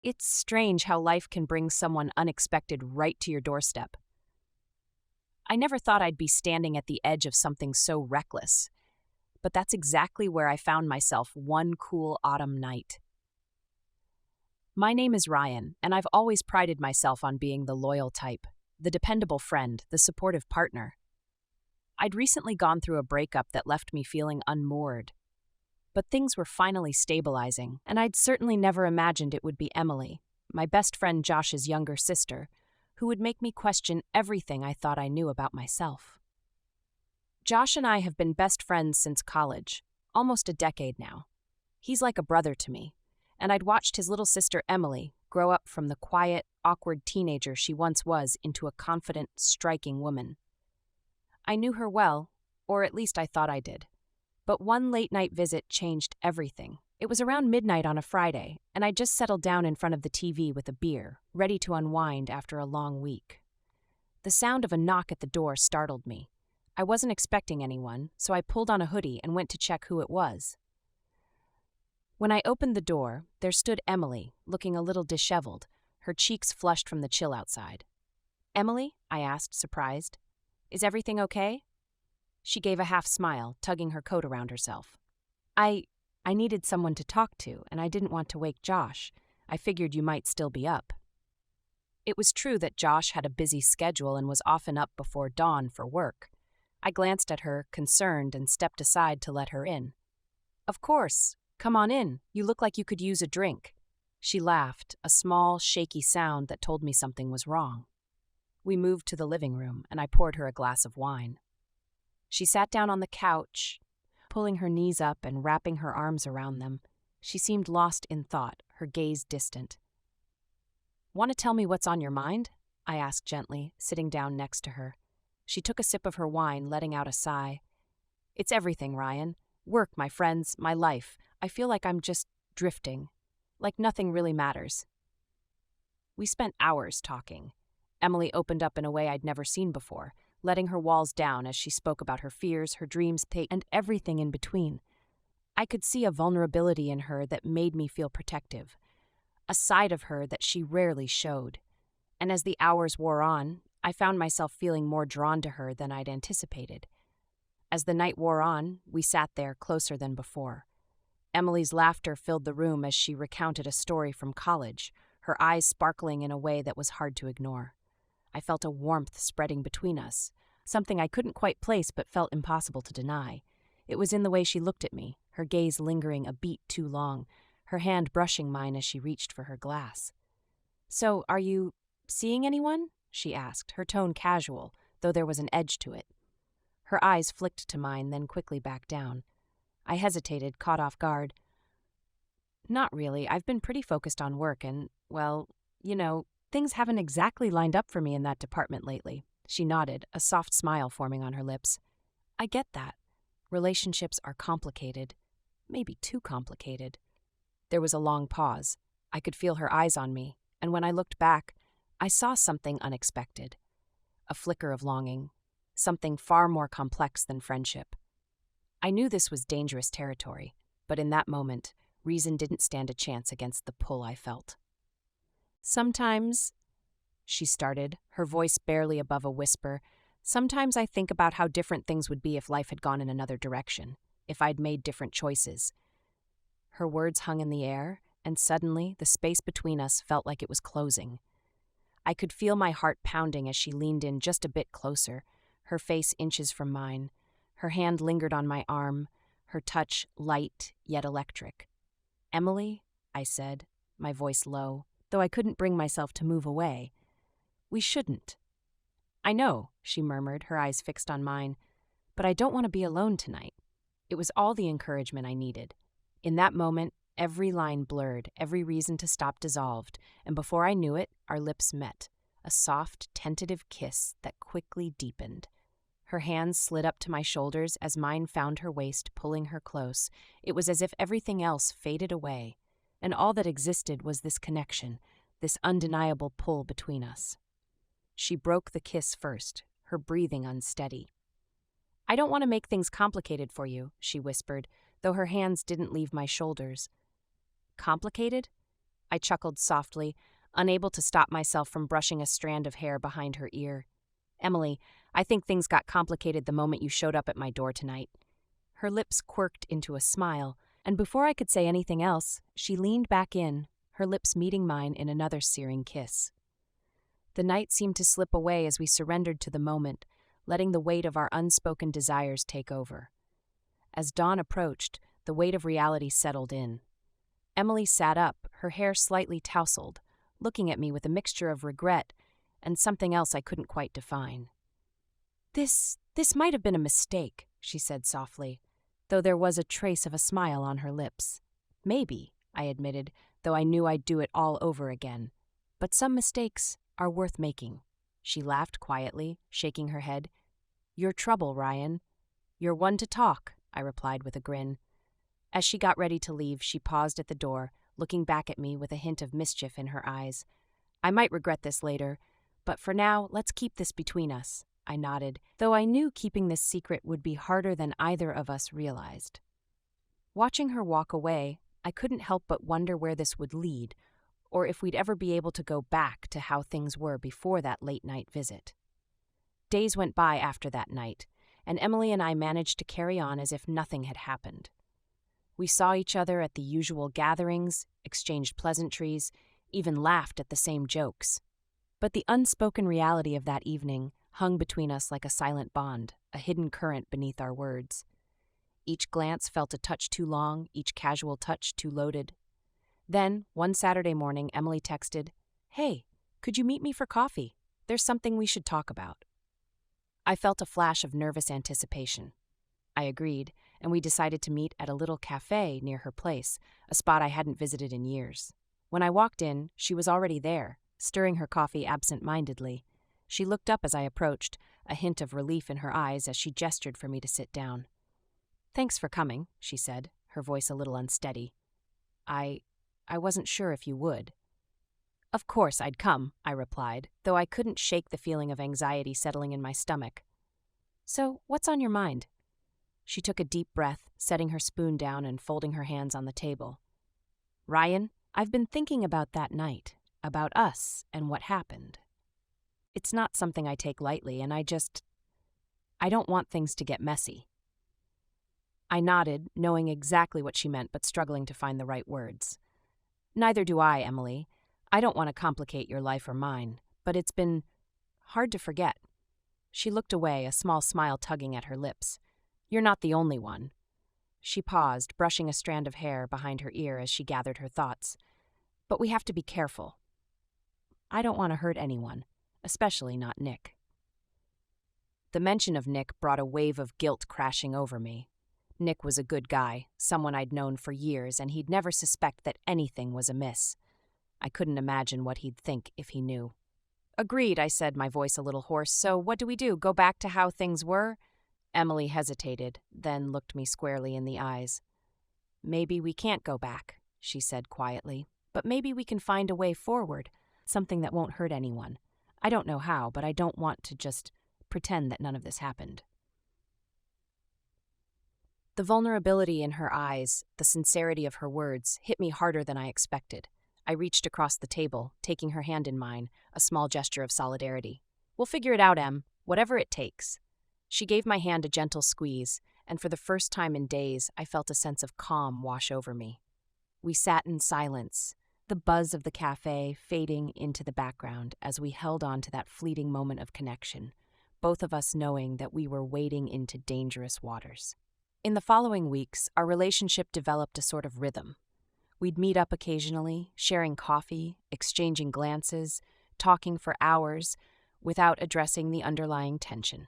It's strange how life can bring someone unexpected right to your doorstep. I never thought I'd be standing at the edge of something so reckless, but that's exactly where I found myself one cool autumn night. My name is Ryan, and I've always prided myself on being the loyal type, the dependable friend, the supportive partner. I'd recently gone through a breakup that left me feeling unmoored, but things were finally stabilizing, and I'd certainly never imagined it would be Emily, my best friend Josh's younger sister, who would make me question everything I thought I knew about myself. Josh and I have been best friends since college, almost a decade now. He's like a brother to me, and I'd watched his little sister Emily grow up from the quiet, awkward teenager she once was into a confident, striking woman. I knew her well, or at least I thought I did. But one late-night visit changed everything. It was around midnight on a Friday, and I just settled down in front of the TV with a beer, ready to unwind after a long week. The sound of a knock at the door startled me. I wasn't expecting anyone, so I pulled on a hoodie and went to check who it was. When I opened the door, there stood Emily, looking a little disheveled, her cheeks flushed from the chill outside. "Emily?" I asked, surprised. "Is everything okay?" She gave a half smile, tugging her coat around herself. I needed someone to talk to, and I didn't want to wake Josh. I figured you might still be up." It was true that Josh had a busy schedule and was often up before dawn for work. I glanced at her, concerned, and stepped aside to let her in. "Of course. Come on in. You look like you could use a drink." She laughed, a small, shaky sound that told me something was wrong. We moved to the living room, and I poured her a glass of wine. She sat down on the couch, pulling her knees up and wrapping her arms around them. She seemed lost in thought, her gaze distant. "Want to tell me what's on your mind?" I asked gently, sitting down next to her. She took a sip of her wine, letting out a sigh. "It's everything, Ryan. Work, my friends, my life. I feel like I'm just drifting. Like nothing really matters." We spent hours talking. Emily opened up in a way I'd never seen before, letting her walls down as she spoke about her fears, her dreams, and everything in between. I could see a vulnerability in her that made me feel protective, a side of her that she rarely showed. And as the hours wore on, I found myself feeling more drawn to her than I'd anticipated. As the night wore on, we sat there closer than before. Emily's laughter filled the room as she recounted a story from college, her eyes sparkling in a way that was hard to ignore. I felt a warmth spreading between us, something I couldn't quite place but felt impossible to deny. It was in the way she looked at me, her gaze lingering a beat too long, her hand brushing mine as she reached for her glass. "So, are you seeing anyone?" she asked, her tone casual, though there was an edge to it. Her eyes flicked to mine, then quickly back down. I hesitated, caught off guard. "Not really. I've been pretty focused on work and, well, things haven't exactly lined up for me in that department lately." She nodded, a soft smile forming on her lips. "I get that. Relationships are complicated. Maybe too complicated." There was a long pause. I could feel her eyes on me, and when I looked back, I saw something unexpected. A flicker of longing. Something far more complex than friendship. I knew this was dangerous territory, but in that moment, reason didn't stand a chance against the pull I felt. "Sometimes," she started, her voice barely above a whisper, "sometimes I think about how different things would be if life had gone in another direction, if I'd made different choices." Her words hung in the air, and suddenly the space between us felt like it was closing. I could feel my heart pounding as she leaned in just a bit closer, her face inches from mine. Her hand lingered on my arm, her touch light yet electric. "Emily," I said, my voice low, though I couldn't bring myself to move away. "We shouldn't." "I know," she murmured, her eyes fixed on mine, "but I don't want to be alone tonight." It was all the encouragement I needed. In that moment, every line blurred, every reason to stop dissolved, and before I knew it, our lips met, a soft, tentative kiss that quickly deepened. Her hands slid up to my shoulders as mine found her waist, pulling her close. It was as if everything else faded away, and all that existed was this connection, this undeniable pull between us. She broke the kiss first, her breathing unsteady. "I don't want to make things complicated for you," she whispered, though her hands didn't leave my shoulders. "Complicated?" I chuckled softly, unable to stop myself from brushing a strand of hair behind her ear. Emily, I think things got complicated the moment you showed up at my door tonight. Her lips quirked into a smile, and before I could say anything else, she leaned back in, her lips meeting mine in another searing kiss. The night seemed to slip away as we surrendered to the moment, letting the weight of our unspoken desires take over. As dawn approached, the weight of reality settled in. Emily sat up, her hair slightly tousled, looking at me with a mixture of regret and something else I couldn't quite define. This might have been a mistake," she said softly, though there was a trace of a smile on her lips. "Maybe," I admitted, though I knew I'd do it all over again. "But some mistakes are worth making." She laughed quietly, shaking her head. "Your trouble, Ryan." "You're one to talk," I replied with a grin. As she got ready to leave, she paused at the door, looking back at me with a hint of mischief in her eyes. "I might regret this later, but for now, let's keep this between us." I nodded, though I knew keeping this secret would be harder than either of us realized. Watching her walk away, I couldn't help but wonder where this would lead, or if we'd ever be able to go back to how things were before that late-night visit. Days went by after that night, and Emily and I managed to carry on as if nothing had happened. We saw each other at the usual gatherings, exchanged pleasantries, even laughed at the same jokes. But the unspoken reality of that evening hung between us like a silent bond, a hidden current beneath our words. Each glance felt a touch too long, each casual touch too loaded. Then, one Saturday morning, Emily texted, "Hey, could you meet me for coffee? There's something we should talk about." I felt a flash of nervous anticipation. I agreed, and we decided to meet at a little cafe near her place, a spot I hadn't visited in years. When I walked in, she was already there, stirring her coffee absent-mindedly. She looked up as I approached, a hint of relief in her eyes as she gestured for me to sit down. "Thanks for coming," she said, her voice a little unsteady. I wasn't sure if you would." "Of course I'd come," I replied, though I couldn't shake the feeling of anxiety settling in my stomach. "So, what's on your mind?" She took a deep breath, setting her spoon down and folding her hands on the table. "Ryan, I've been thinking about that night, about us and what happened. It's not something I take lightly, and I don't want things to get messy." I nodded, knowing exactly what she meant but struggling to find the right words. "Neither do I, Emily. I don't want to complicate your life or mine, but it's been hard to forget." She looked away, a small smile tugging at her lips. "You're not the only one." She paused, brushing a strand of hair behind her ear as she gathered her thoughts. "But we have to be careful. I don't want to hurt anyone, especially not Nick." The mention of Nick brought a wave of guilt crashing over me. Nick was a good guy, someone I'd known for years, and he'd never suspect that anything was amiss. I couldn't imagine what he'd think if he knew. "Agreed," I said, my voice a little hoarse. "So what do we do? Go back to how things were?" Emily hesitated, then looked me squarely in the eyes. "Maybe we can't go back," she said quietly. "But maybe we can find a way forward, something that won't hurt anyone. I don't know how, but I don't want to just pretend that none of this happened." The vulnerability in her eyes, the sincerity of her words, hit me harder than I expected. I reached across the table, taking her hand in mine, a small gesture of solidarity. "We'll figure it out, Em, whatever it takes." She gave my hand a gentle squeeze, and for the first time in days, I felt a sense of calm wash over me. We sat in silence, the buzz of the cafe fading into the background as we held on to that fleeting moment of connection, both of us knowing that we were wading into dangerous waters. In the following weeks, our relationship developed a sort of rhythm. We'd meet up occasionally, sharing coffee, exchanging glances, talking for hours, without addressing the underlying tension.